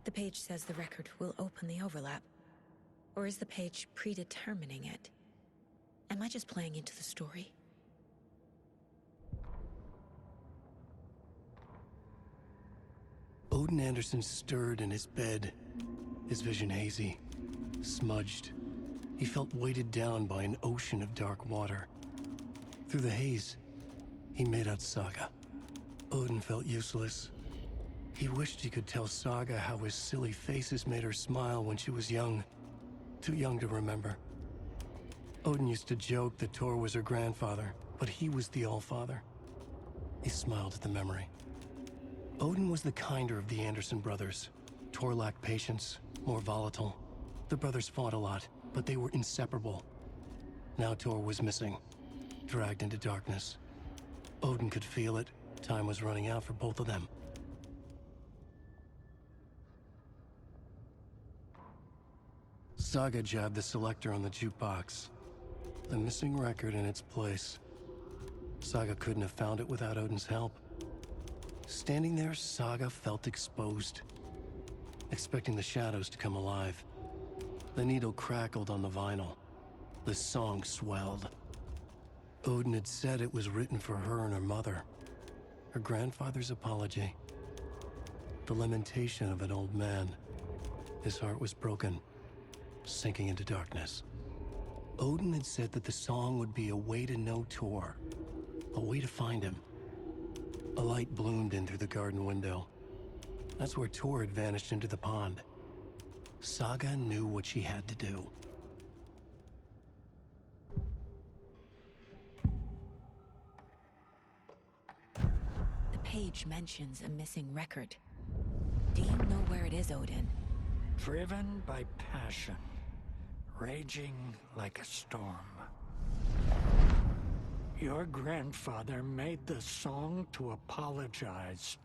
The page says the record will open the overlap. Or is the page predetermining it? Am I just playing into the story? Odin Anderson stirred in his bed, his vision hazy, smudged. He felt weighted down by an ocean of dark water. Through the haze, he made out Saga. Odin felt useless. He wished he could tell Saga how his silly faces made her smile when she was young. Too young to remember. Odin used to joke that Tor was her grandfather, but he was the Allfather. He smiled at the memory. Odin was the kinder of the Anderson brothers. Tor lacked patience, more volatile. The brothers fought a lot, but they were inseparable. Now Tor was missing, dragged into darkness. Odin could feel it. Time was running out for both of them. Saga jabbed the selector on the jukebox. The missing record in its place. Saga couldn't have found it without Odin's help. Standing there, Saga felt exposed, expecting the shadows to come alive. The needle crackled on the vinyl. The song swelled. Odin had said it was written for her and her mother. Her grandfather's apology. The lamentation of an old man. His heart was broken, sinking into darkness. Odin had said that the song would be a way to know Tor, a way to find him. A light bloomed in through the garden window. That's where Tor had vanished into the pond. Saga knew what she had to do. The page mentions a missing record. Do you know where it is, Odin? Driven by passion, raging like a storm. Your grandfather made the song to apologize.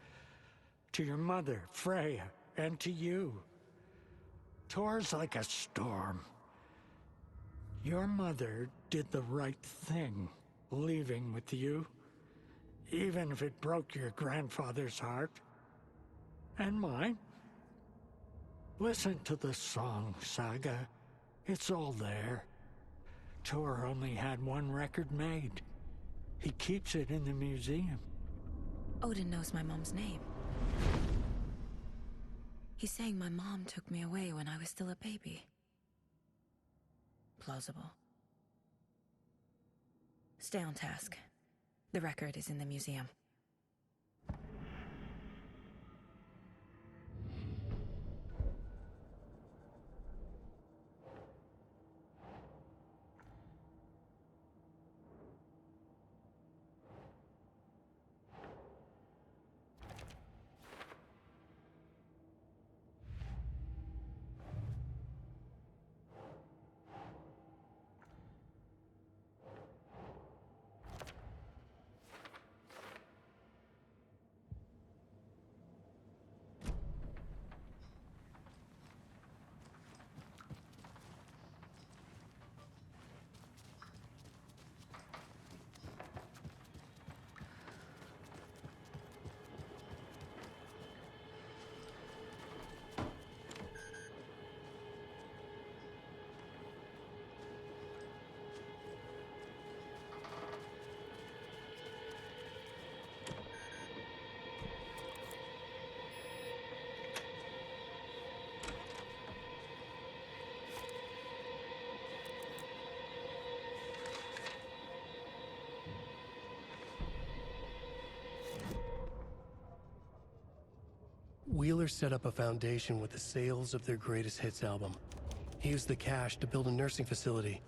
To your mother, Freya, and to you. Tor's like a storm. Your mother did the right thing, leaving with you, even if it broke your grandfather's heart. And mine. Listen to the song, Saga. It's all there. Tor only had one record made. He keeps it in the museum. Odin knows my mom's name. He's saying my mom took me away when I was still a baby. Plausible. Stay on task. The record is in the museum. Wheeler set up a foundation with the sales of their greatest hits album. He used the cash to build a nursing facility.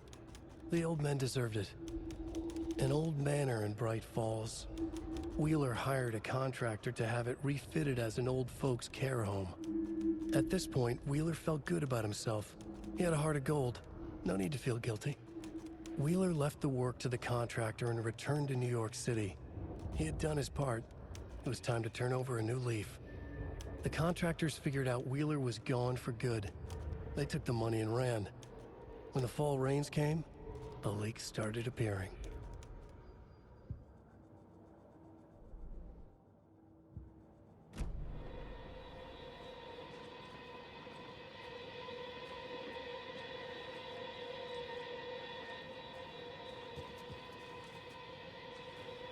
The old men deserved it. An old manor in Bright Falls. Wheeler hired a contractor to have it refitted as an old folks' care home. At this point, Wheeler felt good about himself. He had a heart of gold. No need to feel guilty. Wheeler left the work to the contractor and returned to New York City. He had done his part. It was time to turn over a new leaf. The contractors figured out Wheeler was gone for good. They took the money and ran. When the fall rains came, the leaks started appearing.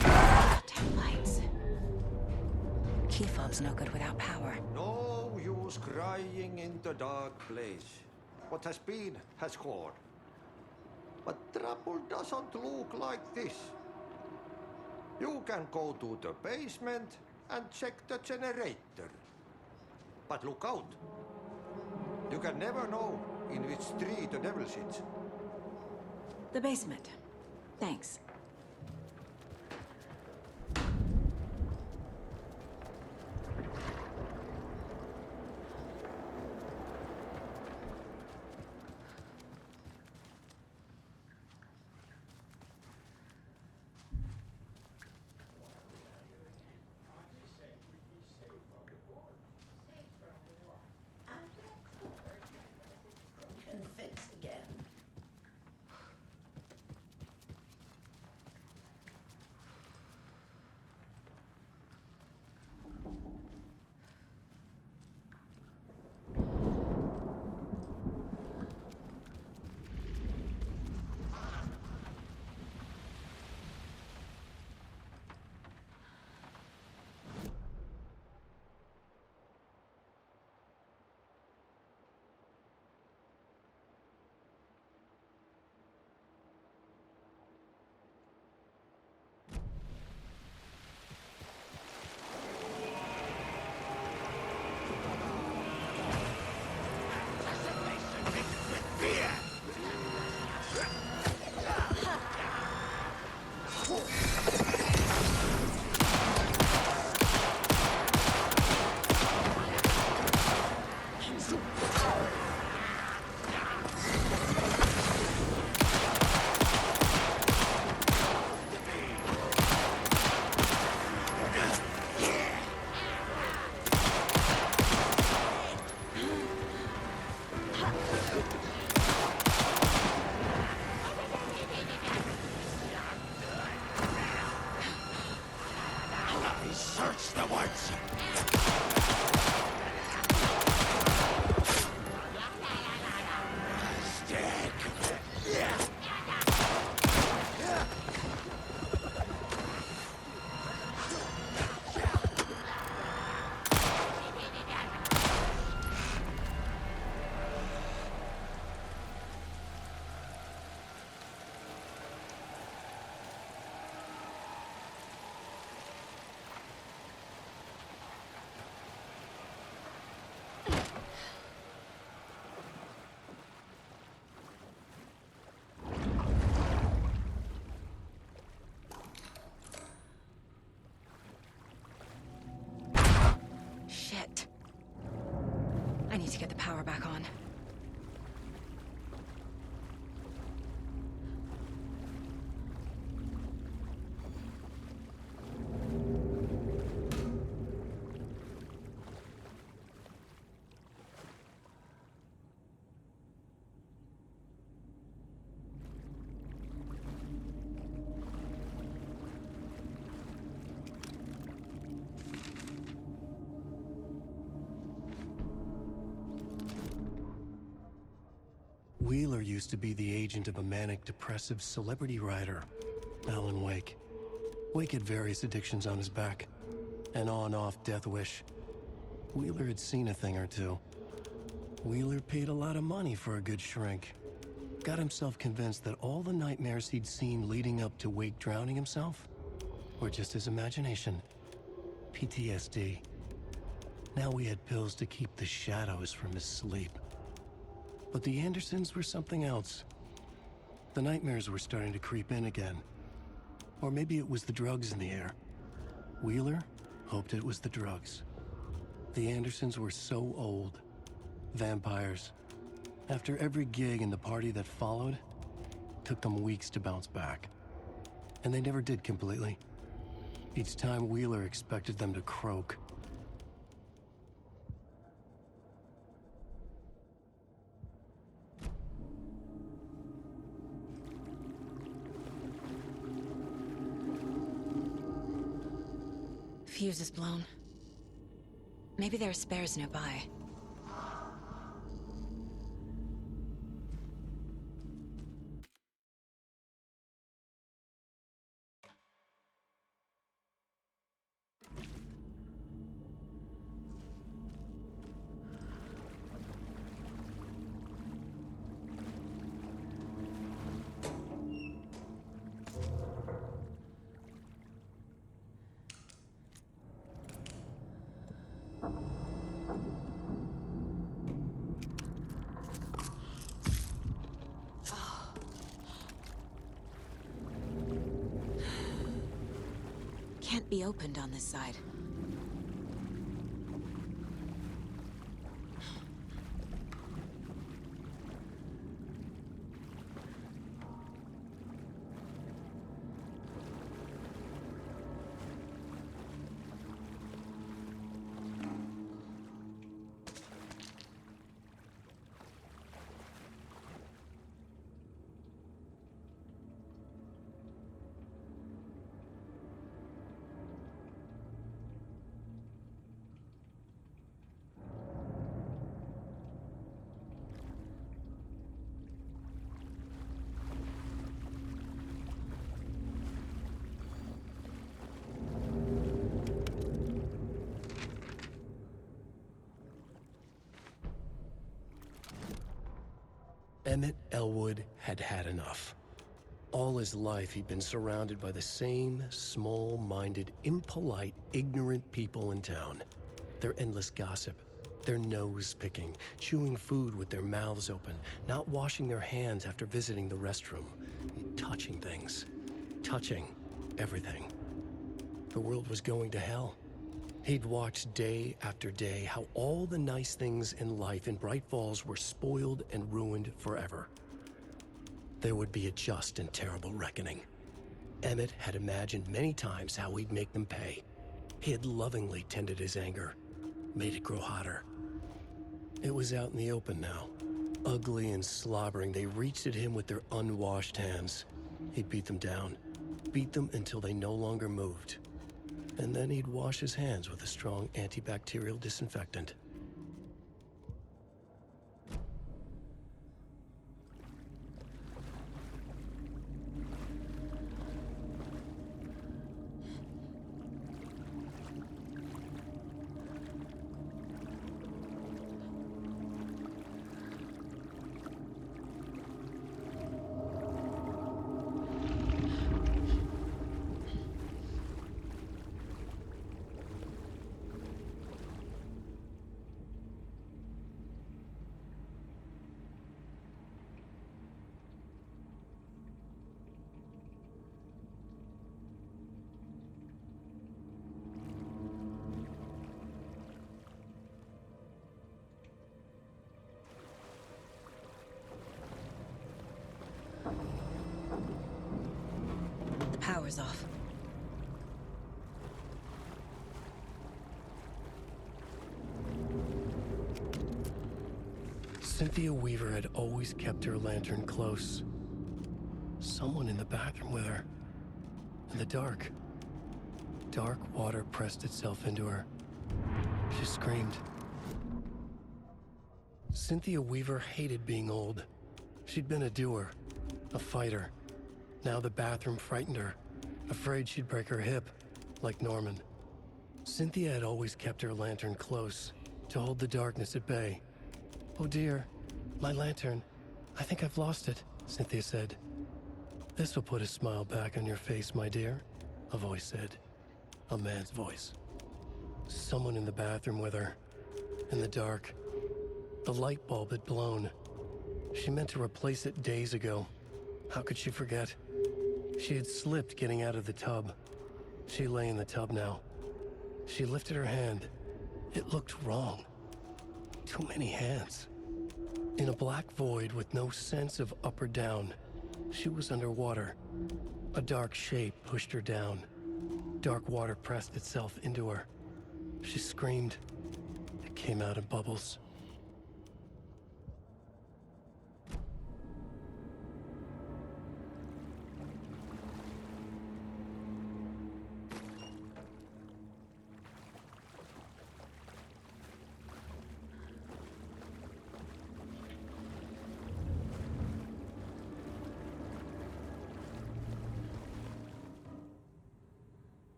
Taillights. Key fob's no good without power. No use crying in the dark place. What has been has gone. But trouble doesn't look like this. You can go to the basement and check the generator. But look out. You can never know in which tree the devil sits. The basement. Thanks. Search the woods! Shit. I need to get the power back on. Wheeler used to be the agent of a manic-depressive celebrity writer, Alan Wake. Wake had various addictions on his back, an on-off death wish. Wheeler had seen a thing or two. Wheeler paid a lot of money for a good shrink. Got himself convinced that all the nightmares he'd seen leading up to Wake drowning himself were just his imagination. PTSD. Now we had pills to keep the shadows from his sleep. But the Andersons were something else. The nightmares were starting to creep in again. Or maybe it was the drugs in the air. Wheeler hoped it was the drugs. The Andersons were so old. Vampires. After every gig and the party that followed, took them weeks to bounce back. And they never did completely. Each time Wheeler expected them to croak. Fuse is blown. Maybe there are spares nearby. Can't be opened on this side. Emmett Elwood had had enough. All his life, he'd been surrounded by the same small-minded, impolite, ignorant people in town. Their endless gossip, their nose-picking, chewing food with their mouths open, not washing their hands after visiting the restroom, touching things, touching everything. The world was going to hell. He'd watched day after day how all the nice things in life in Bright Falls were spoiled and ruined forever. There would be a just and terrible reckoning. Emmett had imagined many times how he'd make them pay. He had lovingly tended his anger, made it grow hotter. It was out in the open now. Ugly and slobbering, they reached at him with their unwashed hands. He'd beat them down, beat them until they no longer moved. And then he'd wash his hands with a strong antibacterial disinfectant. The power's off. Cynthia Weaver had always kept her lantern close. Someone in the bathroom with her. In the dark. Dark water pressed itself into her. She screamed. Cynthia Weaver hated being old. She'd been a doer, a fighter. Now the bathroom frightened her, afraid she'd break her hip, like Norman. Cynthia had always kept her lantern close, to hold the darkness at bay. "Oh dear, my lantern. I think I've lost it," Cynthia said. "This will put a smile back on your face, my dear," a voice said. A man's voice. Someone in the bathroom with her. In the dark. The light bulb had blown. She meant to replace it days ago. How could she forget? She had slipped getting out of the tub. She lay in the tub now. She lifted her hand. It looked wrong. Too many hands. In a black void with no sense of up or down, she was underwater. A dark shape pushed her down. Dark water pressed itself into her. She screamed. It came out in bubbles.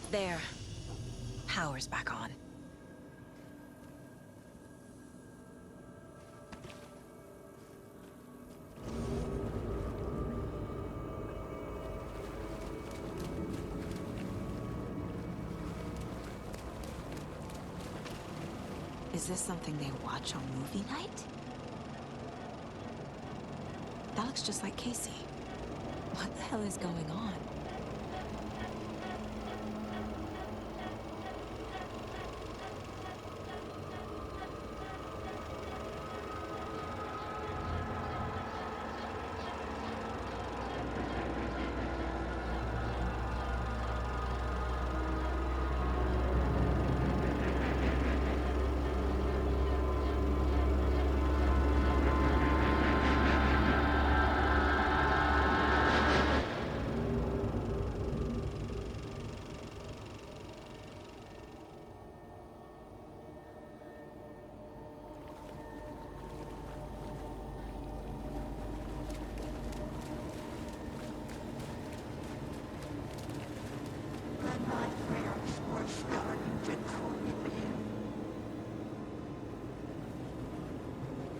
There. Power's back on. Is this something they watch on movie night? That looks just like Casey. What the hell is going on?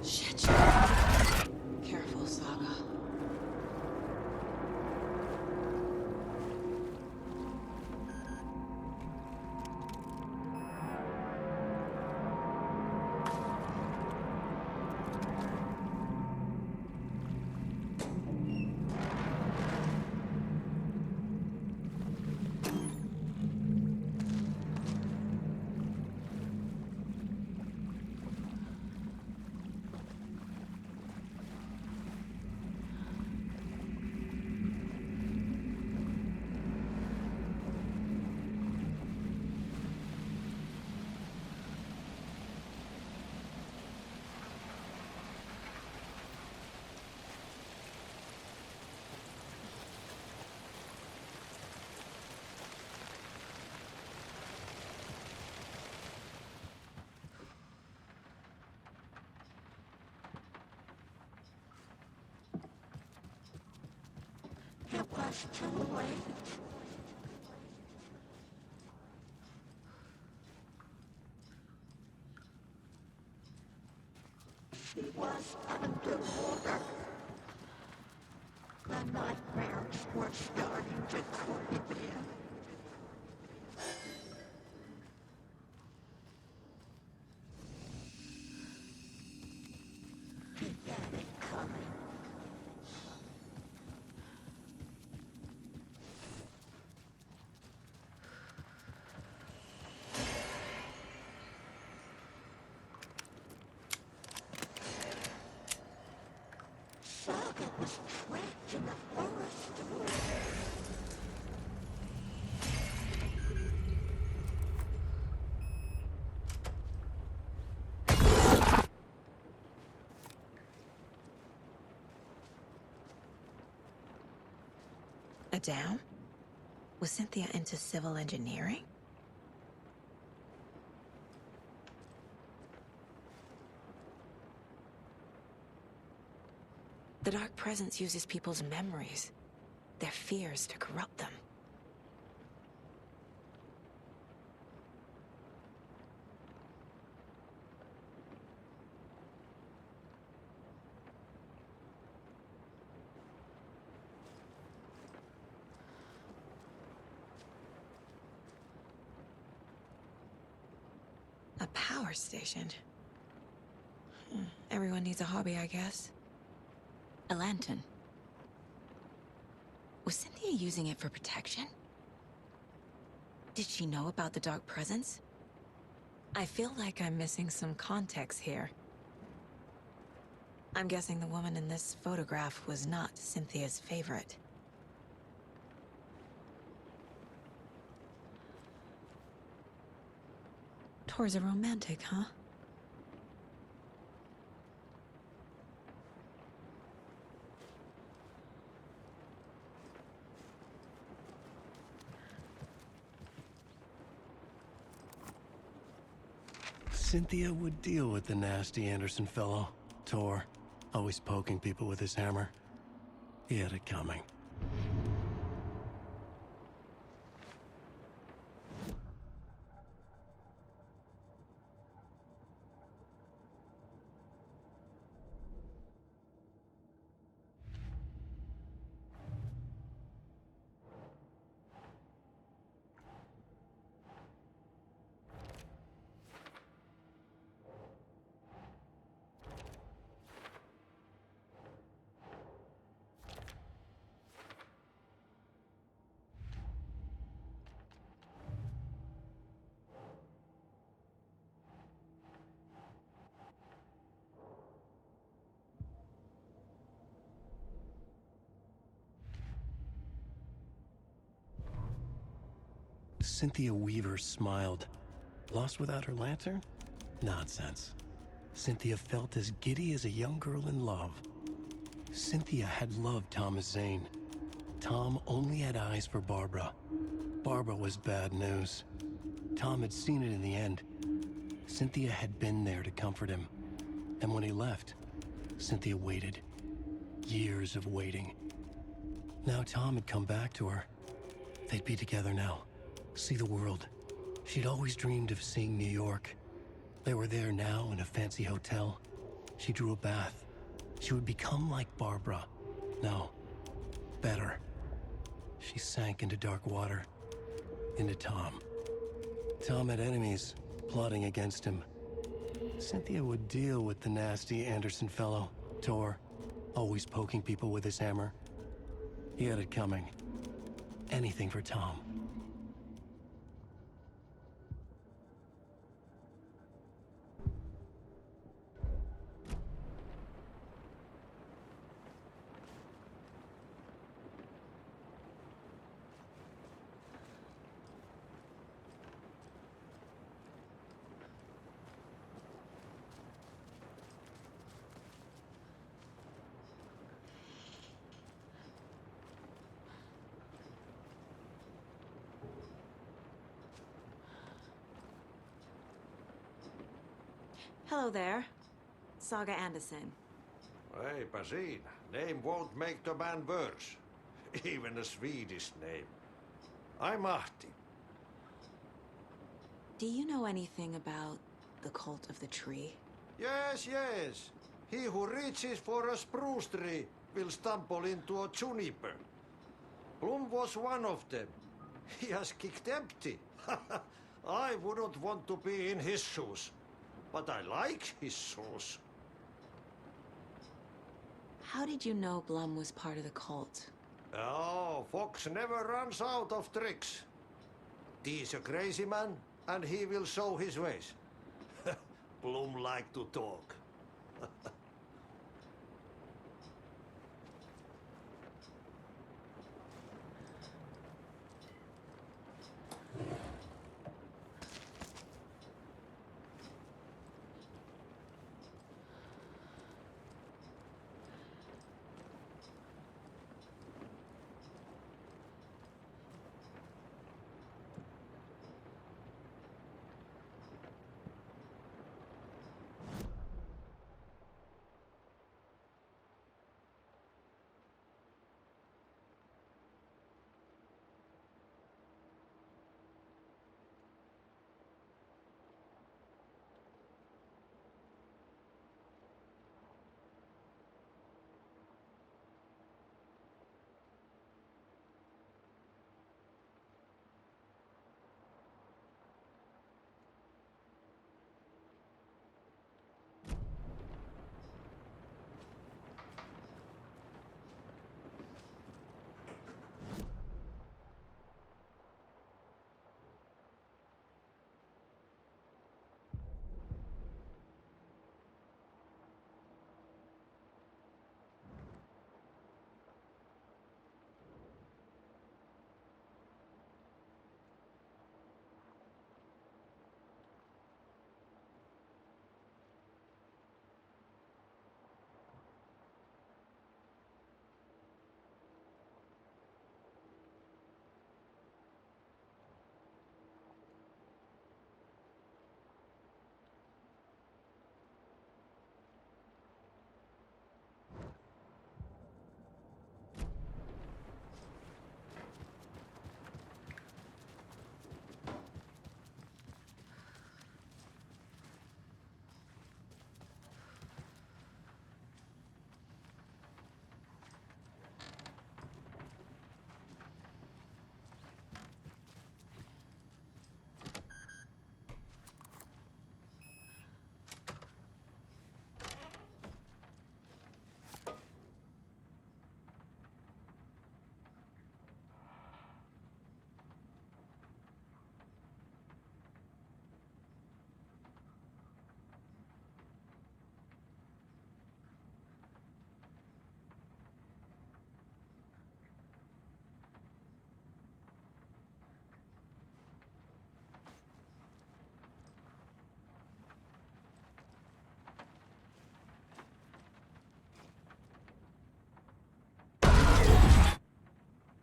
Shit. Careful, Saga. It was too late. She was underwater. The nightmares were starting to creep in. He had it coming. A dam? Was Cynthia into civil engineering? The Dark Presence uses people's memories, their fears to corrupt them. A power station. Everyone needs a hobby, I guess. A lantern. Was Cynthia using it for protection? Did she know about the Dark Presence? I feel like I'm missing some context here. I'm guessing the woman in this photograph was not Cynthia's favorite. Tor's a romantic, huh? Cynthia would deal with the nasty Anderson fellow, Tor, always poking people with his hammer. He had it coming. Cynthia Weaver smiled. Lost without her lantern? Nonsense. Cynthia felt as giddy as a young girl in love. Cynthia had loved Thomas Zane. Tom only had eyes for Barbara. Barbara was bad news. Tom had seen it in the end. Cynthia had been there to comfort him. And when he left, Cynthia waited. Years of waiting. Now Tom had come back to her. They'd be together now. See the world. She'd always dreamed of seeing New York. They were there now in a fancy hotel. She drew a bath. She would become like Barbara. No, better. She sank into dark water. Into Tom. Tom had enemies plotting against him. Cynthia would deal with the nasty Anderson fellow, Tor, always poking people with his hammer. He had it coming. Anything for Tom. Hello there. Saga Anderson. Hey, Basin. Name won't make the man worse. Even a Swedish name. I'm Ahti. Do you know anything about the cult of the tree? Yes, yes. He who reaches for a spruce tree will stumble into a juniper. Blum was one of them. He has kicked empty. I wouldn't want to be in his shoes. But I like his shoes. How did you know Blum was part of the cult? Oh, Fox never runs out of tricks. He's a crazy man, and he will show his ways. Blum like to talk.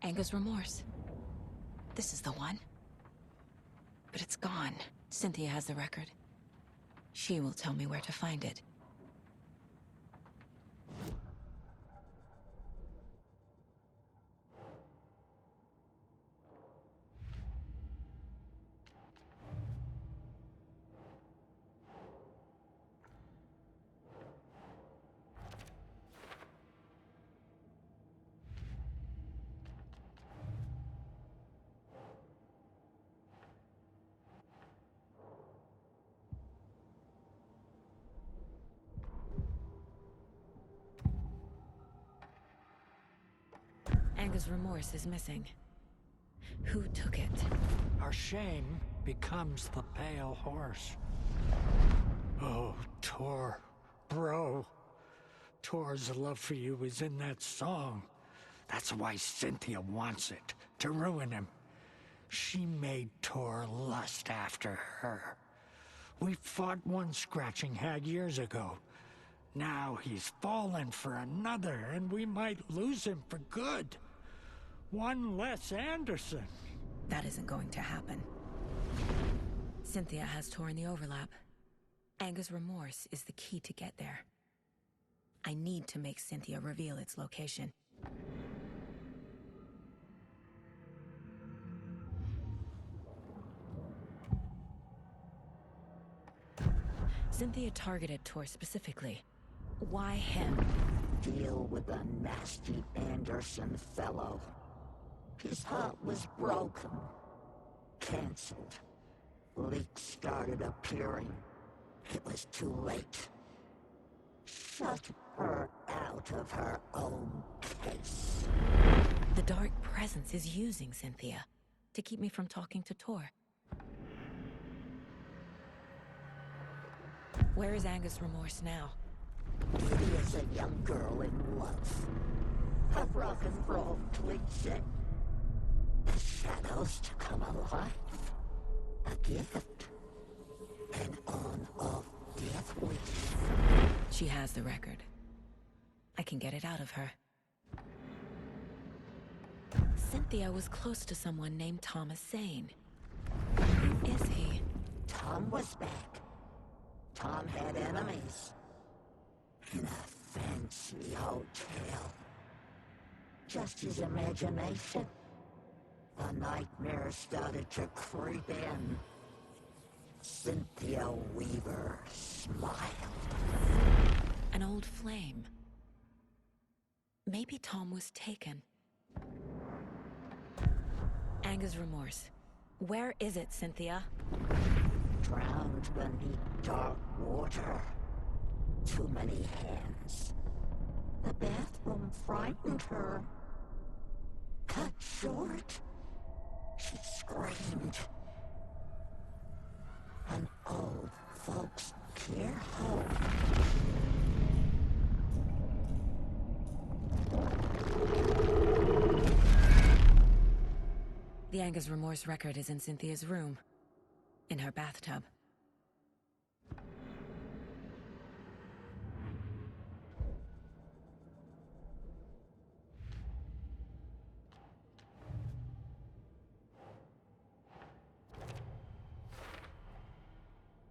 Anger's remorse. This is the one. But it's gone. Cynthia has the record. She will tell me where to find it. Anger's remorse is missing. Who took it? Our shame becomes the pale horse. Oh, Tor. Bro. Tor's love for you is in that song. That's why Cynthia wants it, to ruin him. She made Tor lust after her. We fought one scratching hag years ago. Now he's fallen for another, and we might lose him for good. One less Anderson. That isn't going to happen. Cynthia has Tor in the overlap. Anger's remorse is the key to get there. I need to make Cynthia reveal its location. Cynthia targeted Tor specifically. Why him? Deal with the nasty Anderson fellow. His heart was broken. Cancelled. Leaks started appearing. It was too late. Shut her out of her own case. The dark presence is using Cynthia to keep me from talking to Tor. Where is Anger's remorse now? Kitty is a young girl in love. A rock and roll cliche. The shadows to come alive. A gift. An on-off death wish. She has the record. I can get it out of her. Cynthia was close to someone named Thomas Zane. Who is he? Tom was back. Tom had enemies. In a fancy hotel. Just his imagination. The nightmare started to creep in. Cynthia Weaver smiled. An old flame. Maybe Tom was taken. Anger's remorse. Where is it, Cynthia? Drowned beneath dark water. Too many hands. The bathroom frightened her. Cut short. She screamed. An old folks' care home. The Anger's remorse record is in Cynthia's room. In her bathtub.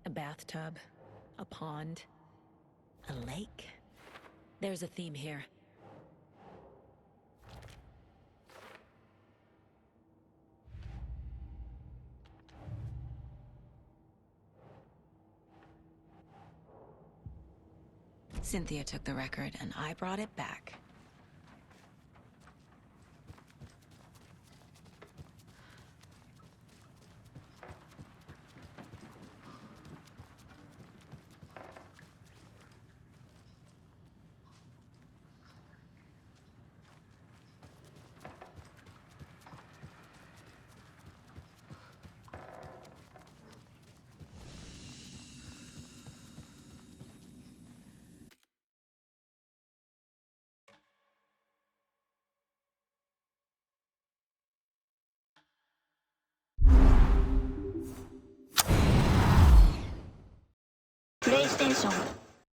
A bathtub, a pond, a lake. There's a theme here. Cynthia took the record, and I brought it back. PlayStation